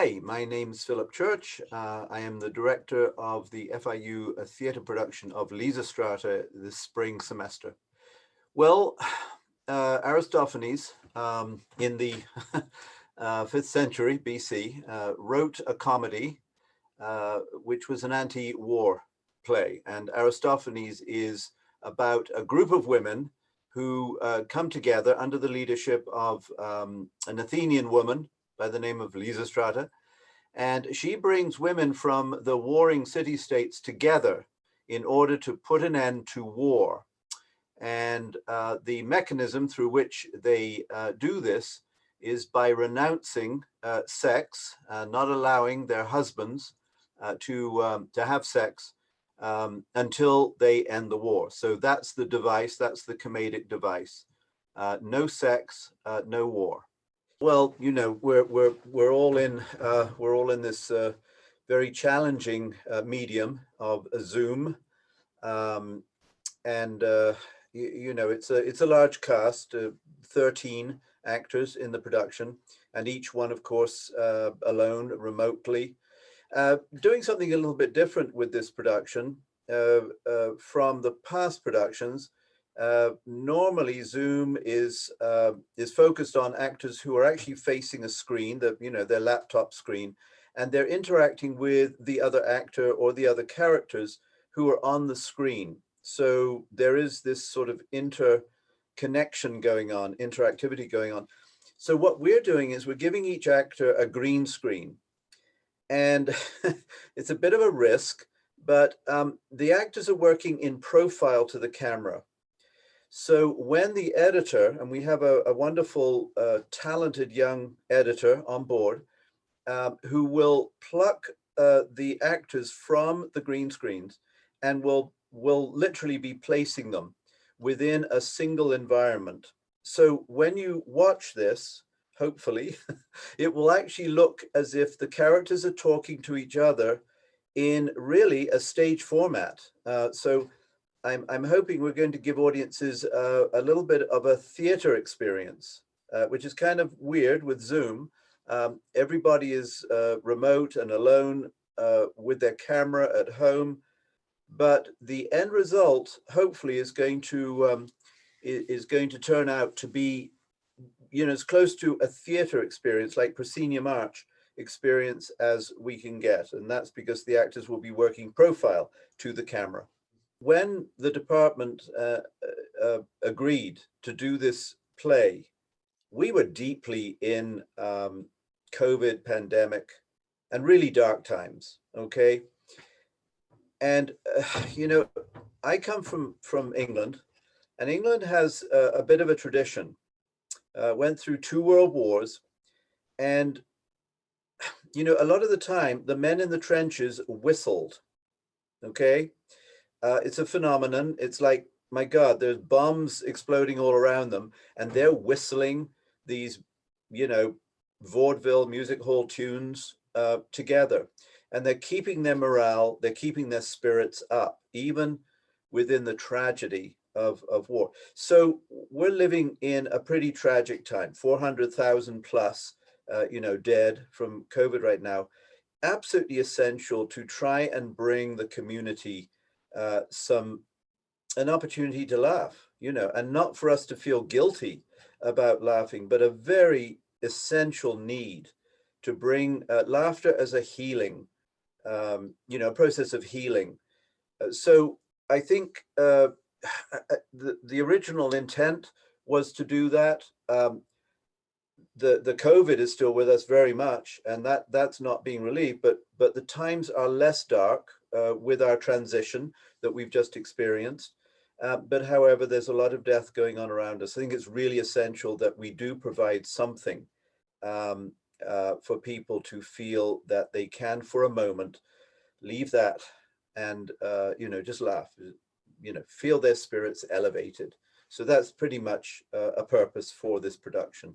Hi, my name's Phillip Church. I am the director of the FIU Theatre production of Lysistrata this spring semester. Well, Aristophanes in the 5th century BC wrote a comedy which was an anti-war play. And Aristophanes is about a group of women who come together under the leadership of an Athenian woman by the name of Lysistrata. And she brings women from the warring city-states together in order to put an end to war. And the mechanism through which they do this is by renouncing sex, not allowing their husbands to have sex until they end the war. So that's the device, that's the comedic device. No sex, no war. Well, you know, we're all in this very challenging medium of Zoom, and you know, it's a large cast, 13 actors in the production, and each one, of course, alone, remotely, doing something a little bit different with this production from the past productions. Normally Zoom is focused on actors who are actually facing a screen, their laptop screen, and they're interacting with the other actor or the other characters who are on the screen. So there is this sort of interconnection going on, interactivity going on. So what we're doing is we're giving each actor a green screen, and it's a bit of a risk, but the actors are working in profile to the camera. So when the editor, and we have a wonderful, talented young editor on board, who will pluck the actors from the green screens and will literally be placing them within a single environment. So when you watch this, hopefully, it will actually look as if the characters are talking to each other in really a stage format. So I'm hoping we're going to give audiences a little bit of a theater experience, which is kind of weird with Zoom. Everybody is remote and alone with their camera at home, but the end result, hopefully, is going to turn out to be, you know, as close to a theater experience, like proscenium arch experience, as we can get, and that's because the actors will be working profile to the camera. When the department agreed to do this play, we were deeply in COVID pandemic and really dark times, okay? And, you know, I come from England, and England has a bit of a tradition, went through 2 world wars, and, you know, a lot of the time, the men in the trenches whistled, okay? It's a phenomenon. It's like, my God, there's bombs exploding all around them, and they're whistling these, you know, vaudeville music hall tunes together. And they're keeping their morale, they're keeping their spirits up, even within the tragedy of war. So we're living in a pretty tragic time, 400,000 plus, you know, dead from COVID right now. Absolutely essential to try and bring the community an opportunity to laugh, you know, and not for us to feel guilty about laughing, but a very essential need to bring laughter as a healing, you know, process of healing. So I think the original intent was to do that. The COVID is still with us very much, and that's not being relieved, but the times are less dark with our transition that we've just experienced. But however, there's a lot of death going on around us. I think it's really essential that we do provide something for people to feel that they can, for a moment, leave that and, you know, just laugh, you know, feel their spirits elevated. So that's pretty much a purpose for this production.